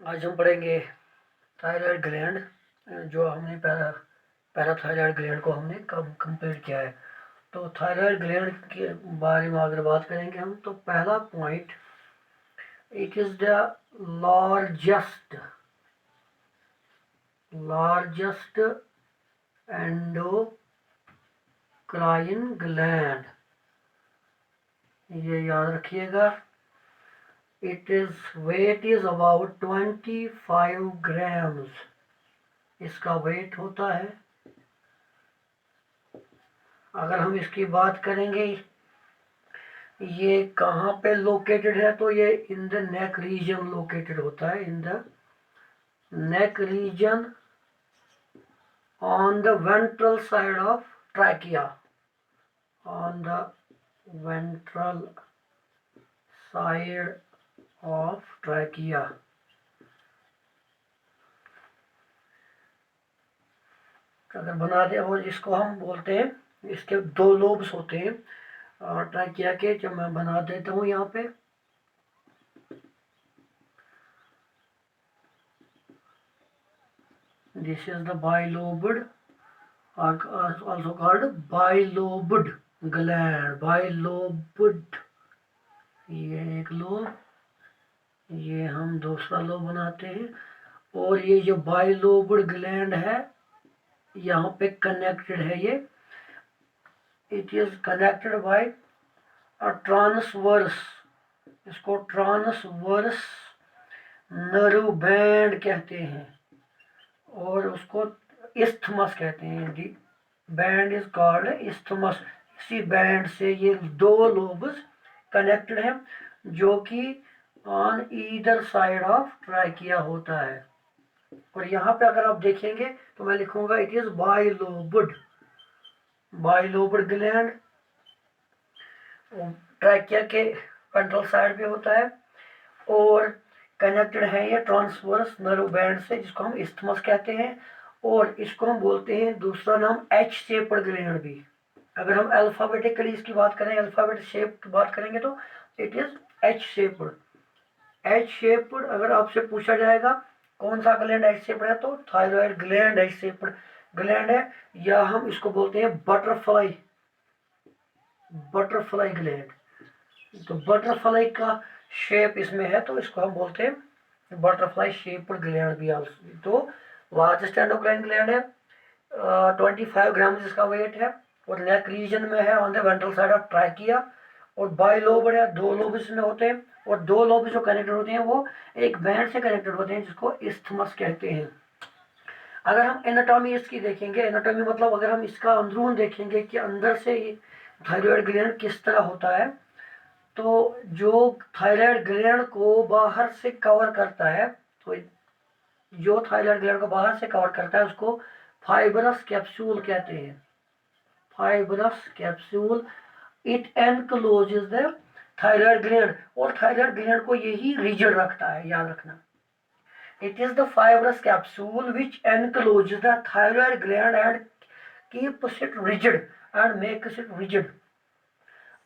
आज हम पढ़ेंगे थायराइड ग्लैंड। जो हमने पैराथायराइड ग्लैंड को हमने कब कंप्लीट किया है। तो थायराइड ग्लैंड के बारे में अगर बात करेंगे हम, तो पहला point, it is the largest endocrine gland. ये याद रखिएगा। Weight is about 25 grams. इसका वेट होता है। अगर हम इसकी बात करेंगे, ये कहाँ पे लोकेटेड है, तो ये in the neck region located होता है। In the neck region on the ventral side of trachea. On the ventral side of trachea. अगर बना दे, और इसको हम बोलते हैं, इसके दो लोब्स होते हैं ट्रैकिया के, जो मैं बना देता हूँ यहाँ पे। This is the bilobed, also called bilobed gland। bilobed, ये एक लोब, ये हम दूसरा लोब बनाते हैं। और ये जो बाइलोब्ड ग्लैंड है, यहाँ पे कनेक्टेड है ये। It is connected by a transverse, इसको ट्रांसवर्स नर्व बैंड कहते हैं, और उसको इस्थमस कहते हैं। दी बैंड इज कॉल्ड इस्थमस। इसी बैंड से ये दो लोब्स कनेक्टेड हैं, जो कि on either side of trachea होता है। और यहाँ पे अगर आप देखेंगे तो मैं लिखूंगा it is bilobed gland. Trachea के वेंट्रल साइड पे होता है, और कनेक्टेड है ये ट्रांसवर्स नर्व बैंड से, जिसको हम इस्थमस कहते हैं। और इसको हम बोलते हैं, दूसरा नाम एच शेप्ड ग्लैंड भी। अगर हम अल्फाबेटिकली इसकी बात करें, अल्फाबेट शेप की बात करेंगे, तो it is H shaped. H shaped अगर आपसे पूछा जाएगा कौन सा ग्लैंड एच शेप्ड है, तो thyroid gland H shaped gland है। या हम इसको बोलते हैं बटरफ्लाई ग्लैंड। तो बटरफ्लाई का शेप इसमें है, तो इसको हम बोलते हैं बटरफ्लाई शेप्ड ग्लैंड भी। तो लार्जेस्ट एंडोक्राइन ग्लैंड है, 25 ग्राम इसका वेट है, और नेक रीजन में है on the ventral side of trachea. और बाइलोब्ड है, दो लोब इसमें होते हैं, और दो लोब जो कनेक्टेड होते हैं वो एक बैंड से कनेक्टेड होते हैं, जिसको इस्थमस कहते हैं। अगर हम एनाटॉमी इसकी देखेंगे, एनाटॉमी मतलब अगर हम इसका अंदरून देखेंगे कि अंदर से थायराइड ग्लैंड किस तरह होता है, तो जो थायराइड ग्लैंड को बाहर से कवर करता है, तो जो थायराइड ग्लैंड को बाहर से कवर करता है उसको फाइब्रस कैप्सूल कहते हैं। Fibrous capsule, it encloses the thyroid gland, और थायराइड ग्लैंड को यही रीजन रखता है, याद रखना। It is the fibrous capsule which encloses the thyroid gland and keeps it rigid and makes it rigid.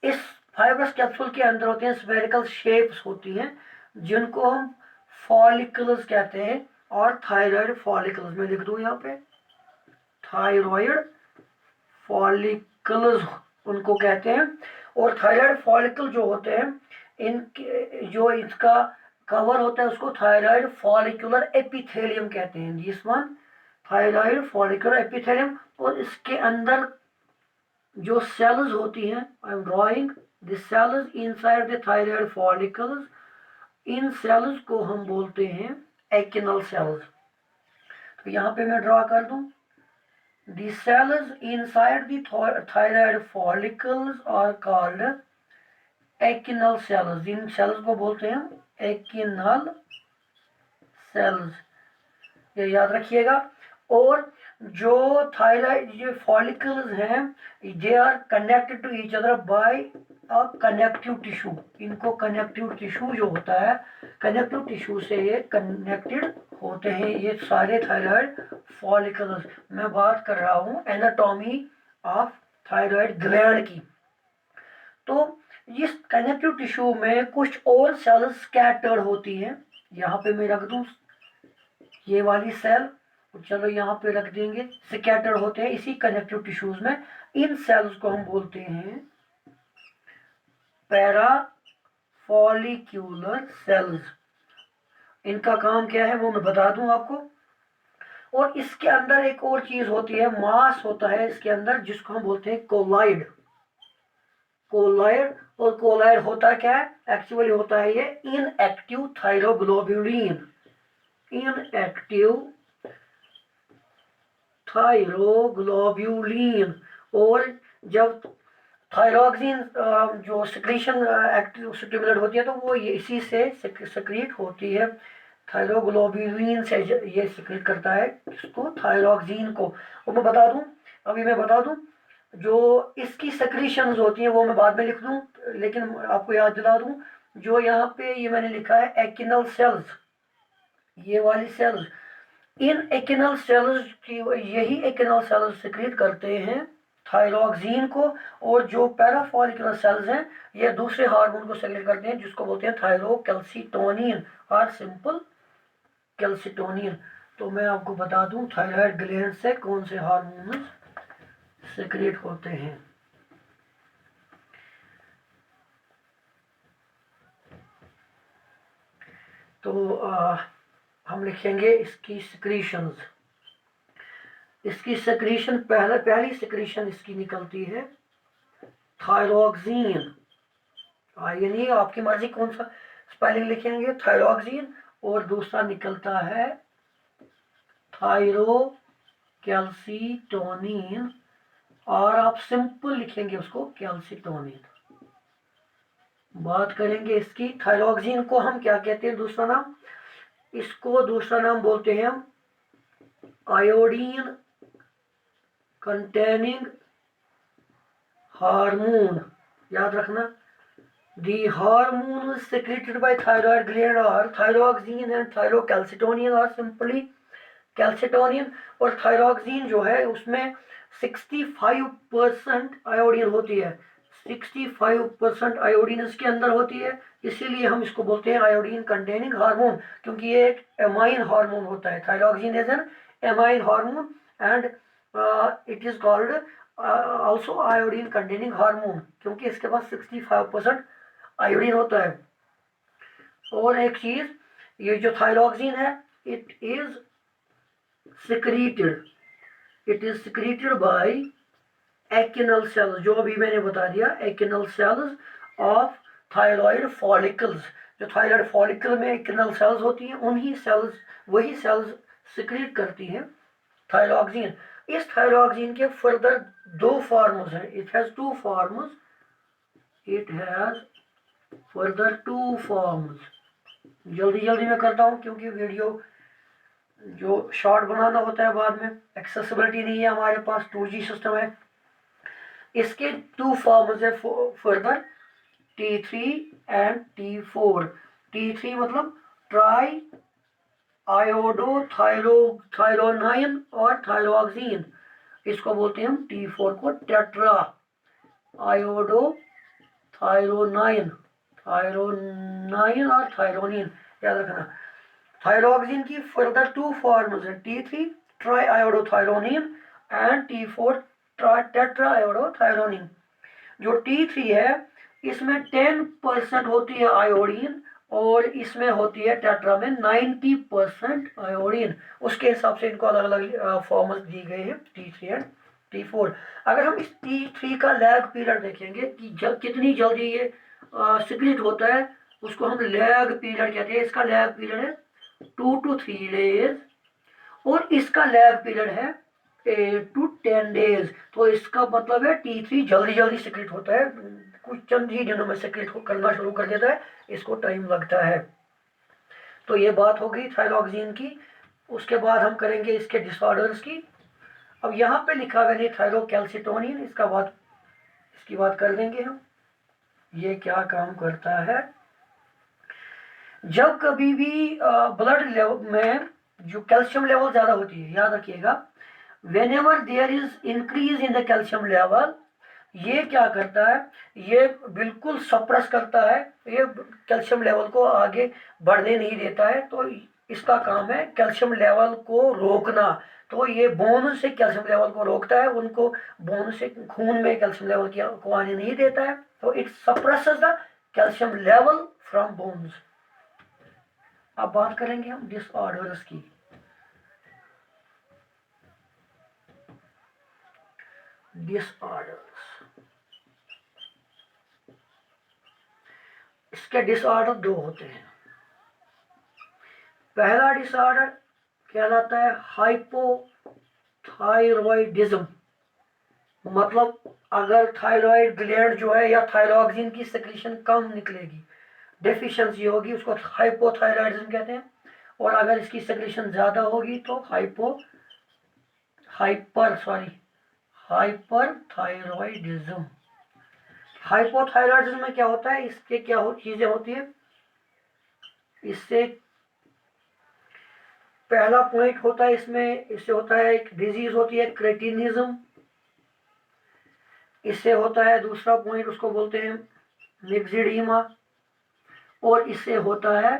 इस फाइब्रस कैप्सूल के अंदर होते हैं स्फेरिकल शेप्स होती हैं, जिनको हम फॉलिकल्स कहते हैं। और थायराइड फॉलिकल्स में लिख दूं यहाँ पे, थायराइड फॉलिकल्स उनको कहते हैं। और थायराइड फॉलिकल जो होते हैं, इनके जो इसका कवर होता है उसको थायराइड फॉलिकुलर एपिथेलियम कहते हैं। जिस वन थायराइड फॉलिकुलर एपिथेलियम। और इसके अंदर जो सेल्स होती हैं, I am drawing the cells inside the thyroid follicles. इन सेल्स को हम बोलते हैं एक्टिनल सेल्स। तो यहाँ पे मैं ड्रा कर दूं, the cells inside the thyroid follicles are called acinar cells. जिन सेल्स को बोलते हैं एक्टिनल सेल्स, ये याद रखिएगा। और जो थायराइड जो फॉलिकल्स हैं, they are connected to each other by a connective tissue. इनको कनेक्टिव टिश्यू जो होता है, कनेक्टिव टिश्यू से ये कनेक्टेड होते हैं, ये सारे थायराइड फॉलिकल्स। मैं बात कर रहा हूँ एनाटॉमी ऑफ थायराइड ग्लैंड की। तो इस कनेक्टिव टिश्यू में कुछ और सेल्स स्कैटर्ड होती हैं। यहाँ पे मैं रख दूँ ये वाली सेल, चलो यहाँ पे रख देंगे, स्कैटर्ड होते हैं इसी कनेक्टिव टिश्यूज में। इन सेल्स को हम बोलते हैं पैरा फॉलिक्यूलर सेल्स। इनका काम क्या है वो मैं बता दूं आपको। और इसके अंदर एक और चीज होती है, मास होता है इसके अंदर, जिसको हम बोलते हैं कोलाइड। कोलाइड, और कोलाइड होता क्या है, एक्चुअली होता है ये इनएक्टिव थायरोग्लोब्यूलिन। इनएक्टिव थायरोग्लोब्यूलिन। और जब थायरोक्सिन जो सिक्रीशन एक्टिव स्टिमुलेट होती है तो वो इसी से सिक्रीट होती है। थायरोग्लोब्यूलिन से ये सिक्रीट करता है इसको, थायरोक्सिन को। और मैं बता दूं, अभी मैं बता दूं, जो इसकी सिक्रीशंस होती हैं वो मैं बाद में लिख दूं, लेकिन आपको याद दिला दूं, जो यहाँ पे ये मैंने लिखा है एकिनल सेल्स, ये वाली सेल्स, इन एकिनल सेल्स की, यही एकिनल सेल्स सिक्रीट करते हैं थायरोक्सिन को। और जो पैराफॉलिकुलर सेल्स हैं ये दूसरे हार्मोन को सिक्रीट करते हैं जिसको बोलते हैं थायरोकैल्सिटोनिन और सिंपल कैल्सिटोनिन। तो मैं आपको बता दूं थायराइड ग्लैंड से कौन से हार्मोन सिक्रीट होते हैं। तो हम लिखेंगे इसकी सिक्रीशंस। इसकी सिक्रीशन पहली सिक्रीशन इसकी निकलती है थायरोक्सिन। ये नहीं, आपकी मर्जी कौन सा स्पेलिंग लिखेंगे, थायरोक्सिन। और दूसरा निकलता है थायरोकैल्सिटोनिन, और आप सिंपल लिखेंगे उसको कैल्सिटोनिन। बात करेंगे इसकी, थायरोक्सिन को हम क्या कहते हैं दूसरा नाम, इसको दूसरा नाम बोलते हैं हम आयोडीन कंटेनिंग हार्मोन। याद रखना, the hormones secreted by thyroid gland are thyroxine and thyrocalcitonin are simply calcitonin। और थायरोक्सिन जो है उसमें 65% आयोडीन होती है, 65% आयोडीन इसके अंदर होती है, इसीलिए हम इसको बोलते हैं आयोडीन कंटेनिंग हार्मोन, क्योंकि ये एक एमाइन हार्मोन होता है। Thyroxine is an amine hormone and it is called also iodine containing hormone, क्योंकि इसके पास 65% आयोडीन होता है। और एक चीज, ये जो थायरोक्सिन है it is secreted by acinar cells, जो अभी मैंने बता दिया, acinar cells of thyroid follicles. जो थायराइड फॉलिकल में एकिनल सेल्स होती हैं उन्हीं सेल्स, वही सेल्स सिक्रीट करती हैं थायरोक्सिन। इस थायरोक्सिन के फर्दर दो फॉर्म्स हैं, it has two forms, it has further two forms. जल्दी जल्दी मैं करता हूँ क्योंकि वीडियो जो शॉर्ट बनाना होता है बाद में, एक्सेसिबिलिटी नहीं है हमारे पास, 2G सिस्टम है। इसके टू फॉर्म्स है further, T3 and T4। T3 मतलब ट्राई आयोडोथायरोनाइन और थायरोक्सिन, इसको बोलते हैं हम T4 को टेट्रा आयोडोथायरोनाइन, थायरोनाइन और थायरोनिन, याद रखना। थायरोक्सिन की फर्दर टू फॉर्म्स हैं, T3 try iodothyronine and T4 tetra iodothyronine. जो T3 है इसमें 10% होती है आयोडीन और इसमें होती है टेट्रा में 90% आयोडीन। उसके हिसाब से इनको अलग अलग फॉर्मल्स दी गए हैं T3 एंड T4। अगर हम इस T3 का लैग पीरियड देखेंगे कि कितनी जल्दी ये सिक्रीट होता है, उसको हम लैग पीरियड कहते हैं। इसका लैग पीरियड है 2 to 3 days और इसका लैग पीरियड है 8 to 10 days। तो इसका मतलब है T3 जल्दी जल्दी सिक्रीट होता है, कुछ चंद ही दिनों में सिक्रीट करना शुरू कर देता है, इसको टाइम लगता है। तो ये बात हो गई थायरोक्सिन की। उसके बाद हम करेंगे इसके डिसऑर्डर्स की। अब यहाँ पे लिखा हुआ है थायरोकैल्सिटोनिन, इसकी बात कर देंगे हम। ये क्या काम करता है, जब कभी भी ब्लड लेवल में जो कैल्शियम लेवल ज़्यादा होती है, याद रखिएगा, whenever there is increase in the calcium level, ये क्या करता है, ये बिल्कुल सप्रेस करता है, ये कैल्शियम लेवल को आगे बढ़ने नहीं देता है। तो इसका काम है कैल्शियम लेवल को रोकना। तो ये बोन से कैल्शियम लेवल को रोकता है, उनको बोन से खून में कैल्शियम लेवल को आने नहीं देता है। तो it suppresses the calcium level from bones. अब बात करेंगे हम डिसऑर्डर्स की। डिसऑर्डर्स, इसके डिसऑर्डर दो होते हैं। पहला डिसऑर्डर कहलाता है हाइपोथायरॉयडिज्म। मतलब अगर थायराइड ग्लैंड जो है या थायरॉक्सिन की सेक्रेशन कम निकलेगी, डेफिशिएंसी होगी, उसको हाइपोथायरॉयडिज्म कहते हैं। और अगर इसकी सेक्रेशन ज़्यादा होगी तो हाइपरथायरॉयडिज्म। हाइपोथायरॉयडिज्म में क्या होता है, इसके क्या चीज़ें होती है। इससे पहला पॉइंट होता है इसमें, इससे होता है एक डिजीज होती है क्रेटिनिज्म। इससे होता है दूसरा पॉइंट, उसको बोलते हैं मिक्सिडीमा। और इससे होता है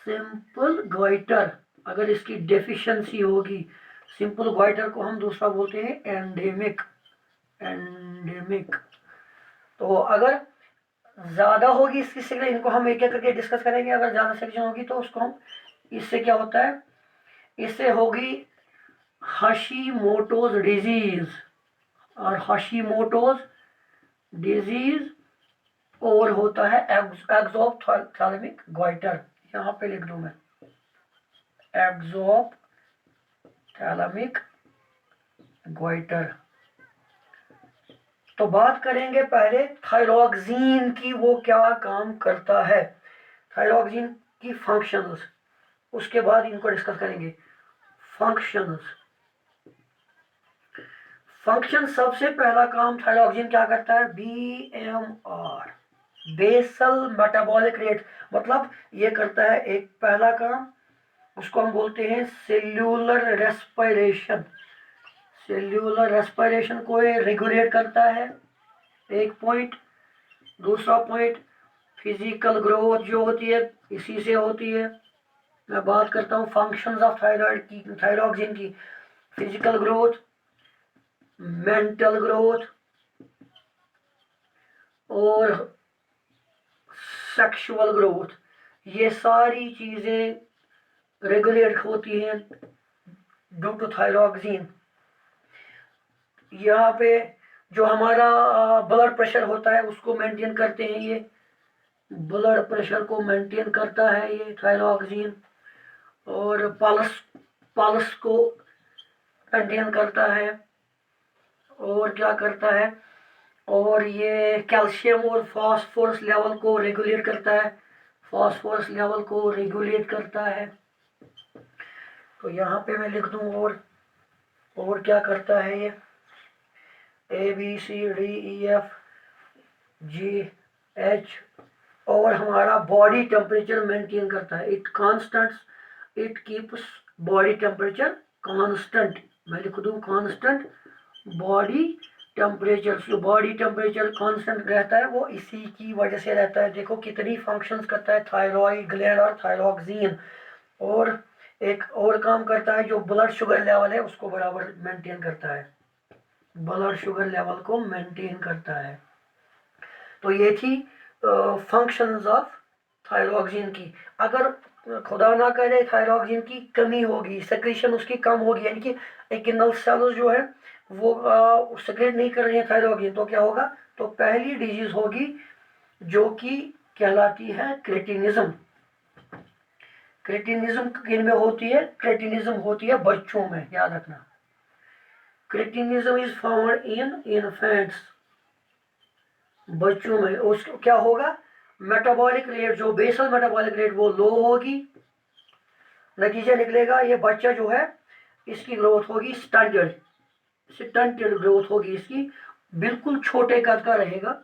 सिंपल ग्वाइटर। अगर इसकी डेफिशिएंसी होगी, सिंपल ग्वाइटर को हम दूसरा बोलते हैं एंडेमिक। तो अगर ज़्यादा होगी इसकी सिग्नल, इनको हम एक एक करके डिस्कस करेंगे। अगर ज़्यादा सेक्शन होगी तो उसको हम, इससे क्या होता है, इससे होगी हाशिमोटोज डिजीज। और हाशिमोटोज डिजीज और होता है एक्सोप्थाल्मिक ग्वाइटर। यहाँ पे लिख दूं मैं, एक्सोप्थाल्मिक ग्वाइटर। तो बात करेंगे पहले थायरॉक्सिन की, वो क्या काम करता है, थायरॉक्सिन की फंक्शंस। उसके बाद इनको डिस्कस करेंगे। फंक्शन सबसे पहला काम थायरॉक्सिन क्या करता है, BMR, बेसल मेटाबॉलिक रेट। मतलब ये करता है एक पहला काम, उसको हम बोलते हैं सेल्यूलर रेस्पिरेशन। सेल्यूलर रेस्पिरेशन को ये रेगुलेट करता है, एक पॉइंट। दूसरा पॉइंट, फिजिकल ग्रोथ जो होती है इसी से होती है। मैं बात करता हूँ फंक्शंस ऑफ थायराइड की, थायरॉक्सिन की। फिजिकल ग्रोथ, मेंटल ग्रोथ और सेक्सुअल ग्रोथ, ये सारी चीज़ें रेगुलेट होती हैं ड्यू टू थायरॉक्सिन। यहाँ पे जो हमारा ब्लड प्रेशर होता है उसको मेंटेन करते हैं ये, ब्लड प्रेशर को मेंटेन करता है ये थायरॉक्सिन। और पल्स को मेंटेन करता है। और क्या करता है, और ये कैल्शियम और फास्फोरस लेवल को रेगुलेट करता है, फास्फोरस लेवल को रेगुलेट करता है। तो यहाँ पे मैं लिख दूँ और क्या करता है ये, ABCDEFGH। और हमारा बॉडी टेम्परेचर मेंटेन करता है, it keeps body temperature constant. मैं लिख दूँ कांस्टेंट बॉडी टेम्परेचर। जो बॉडी टेम्परेचर कांस्टेंट रहता है वो इसी की वजह से रहता है। देखो कितनी फंक्शंस करता है थायराइड ग्लैंड और थायरॉक्सिन। और एक और काम करता है, जो ब्लड शुगर लेवल है उसको बराबर मेंटेन करता है, ब्लड शुगर लेवल को मेंटेन करता है। तो ये थी फंक्शंस ऑफ थायरॉक्सिन की। अगर खुदा ना करे थायरॉक्सिन की कमी होगी, सेक्रेशन उसकी कम होगी, यानी कि एक्टिनल सेल्स जो है वो सेक्रेट नहीं कर रही है थायरॉक्सिन, तो क्या होगा, तो पहली डिजीज होगी जो कि कहलाती है क्रेटिनिज्म। क्रेटिनिज्म किन में होती है, क्रेटिनिज्म होती है बच्चों में, याद रखना। Cretinism is found in infants, बच्चों में। उसको क्या होगा, मेटाबॉलिक रेट, जो बेसल मेटाबॉलिक रेट वो लो होगी। नतीजा निकलेगा ये बच्चा जो है इसकी ग्रोथ होगी स्टंटेड ग्रोथ होगी इसकी, बिल्कुल छोटे कद का रहेगा।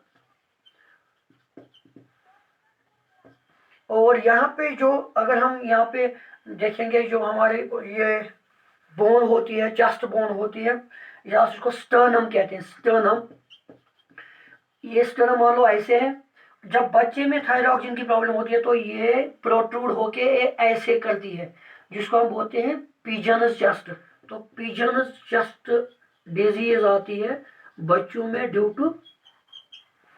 और यहाँ पे जो, अगर हम यहाँ पे देखेंगे, जो हमारे ये बोन होती है, चेस्ट बोन होती है, या उसको स्टर्नम कहते हैं, स्टर्नम। ये स्टर्नम मान लो ऐसे है, जब बच्चे में थायरॉक्सिन की प्रॉब्लम होती है तो ये प्रोट्रूड होके ऐसे करती है, जिसको हम बोलते हैं पिजन्स चेस्ट। तो पिजन्स चेस्ट डिजीज आती है बच्चों में due to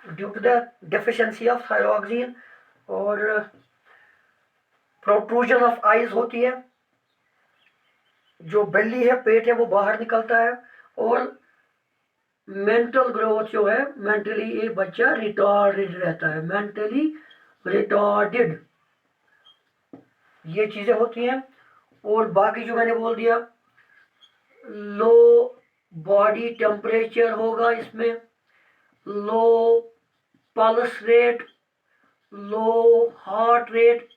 the deficiency of thyroxine, और प्रोट्रूजन ऑफ आईज होती है, जो बेली है, पेट है, वो बाहर निकलता है, और मेंटल ग्रोथ जो है, मेंटली ये बच्चा रिटार्डेड रहता है, मेंटली रिटार्डेड, ये चीजें होती हैं। और बाकी जो मैंने बोल दिया, लो बॉडी टेम्परेचर होगा इसमें, लो pulse rate, low heart rate,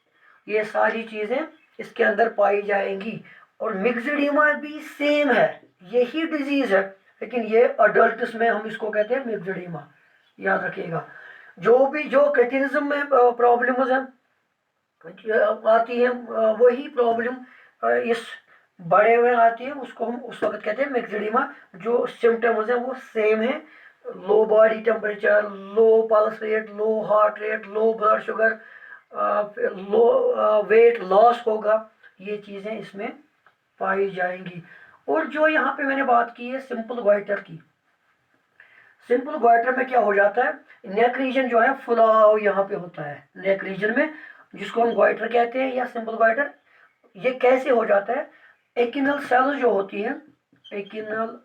ये सारी चीजें इसके अंदर पाई जाएंगी। और मिक्सडीमा भी सेम है, यही डिजीज है, लेकिन ये अडल्ट्स में हम इसको कहते हैं मिक्सडीमा, याद रखिएगा। जो क्रेटिनिज्म में प्रॉब्लम्स हैं आती है, वही प्रॉब्लम इस बड़े में आती है, उसको हम उस वक्त कहते हैं मिक्सडीमा। जो सिम्टम्स हैं वो सेम है, low body temperature, low pulse rate, low heart rate, low blood sugar, low weight loss होगा, ये चीज़ें इसमें पाई जाएंगी। और जो यहाँ पे मैंने बात की है सिंपल गोइटर की, सिंपल गोइटर में क्या हो जाता है, नेक रीजन जो है फुलाव यहाँ पे होता है नेक रीजन में, जिसको हम गोइटर कहते हैं या सिंपल गोइटर। ये कैसे हो जाता है, एकिनल सेल्स जो होती है, एकिनल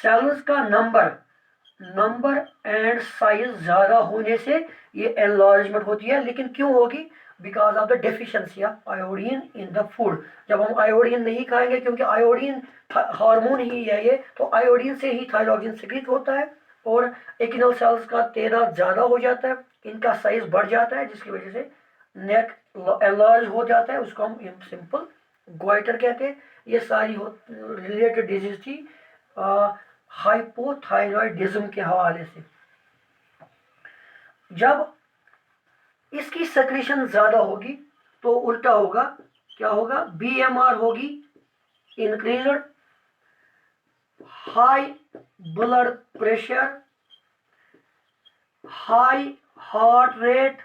सेल्स का नंबर एंड साइज ज़्यादा होने से ये एनलार्जमेंट होती है। लेकिन क्यों होगी, because of the deficiency of iodine in the food. जब हम आयोडीन नहीं खाएंगे, क्योंकि आयोडीन हार्मोन ही है ये, तो आयोडीन से ही थायरॉक्सिन सिक्रीट होता है, और एकिनल सेल्स का तादाद ज़्यादा हो जाता है, इनका साइज बढ़ जाता है, जिसकी वजह से नेक एनलार्ज हो जाता है, उसको हम सिंपल गोइटर कहते हैं। ये सारी रिलेटेड डिजीज थी हाइपोथायरॉयडिज्म के हवाले से। जब इसकी सेक्रेशन ज़्यादा होगी तो उल्टा होगा, क्या होगा, बीएमआर होगी increased, high blood pressure, high heart rate,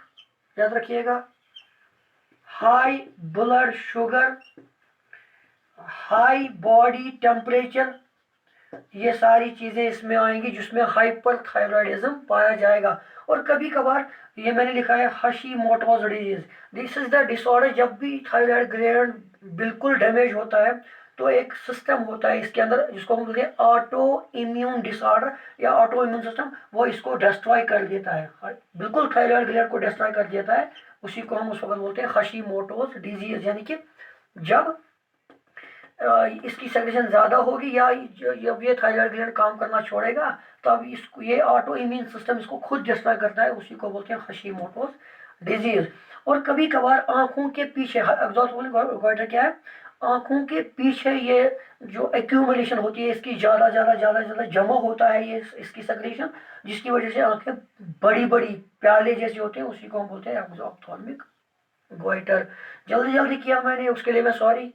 याद रखिएगा, high blood sugar, high body temperature, ये सारी चीज़ें इसमें आएंगी, जिसमें हाइपरथायरॉयडिज्म पाया जाएगा। और कभी कभार ये मैंने लिखा है Hashimoto's disease, this is the disorder. जब भी थायराइड ग्लैंड बिल्कुल डैमेज होता है तो एक सिस्टम होता है इसके अंदर, जिसको हम बोलते हैं ऑटो इम्यून डिसऑर्डर या ऑटो इम्यून सिस्टम, वो इसको डिस्ट्रॉय कर देता है, बिल्कुल थायराइड ग्लैंड को डिस्ट्रॉय कर देता है। उसी को हम उस वक्त बोलते हैं हाशिमोटोज डिजीज। यानी कि जब इसकी सेक्रेशन ज़्यादा होगी या जब ये थायराइड ग्लैंड काम करना छोड़ेगा, तब इसको ये ऑटो इम्यून सिस्टम इसको खुद डिस्ट्रॉय करता है, उसी को बोलते हैं हाशिमोटोज डिजीज। और कभी कभार आंखों के पीछे, एक्सॉस्मोटिक गोइटर क्या है, आंखों के पीछे ये जो एक्यूमुलेशन होती है इसकी, ज़्यादा ज़्यादा ज़्यादा ज़्यादा जमा होता है ये इसकी सेक्रेशन, जिसकी वजह से आंखें बड़ी बड़ी प्याले जैसे होते हैं, उसी को हम बोलते हैं एक्सॉप्थॉल्मिक गोइटर। जल्दी जल्दी किया मैंने, उसके लिए मैं सॉरी।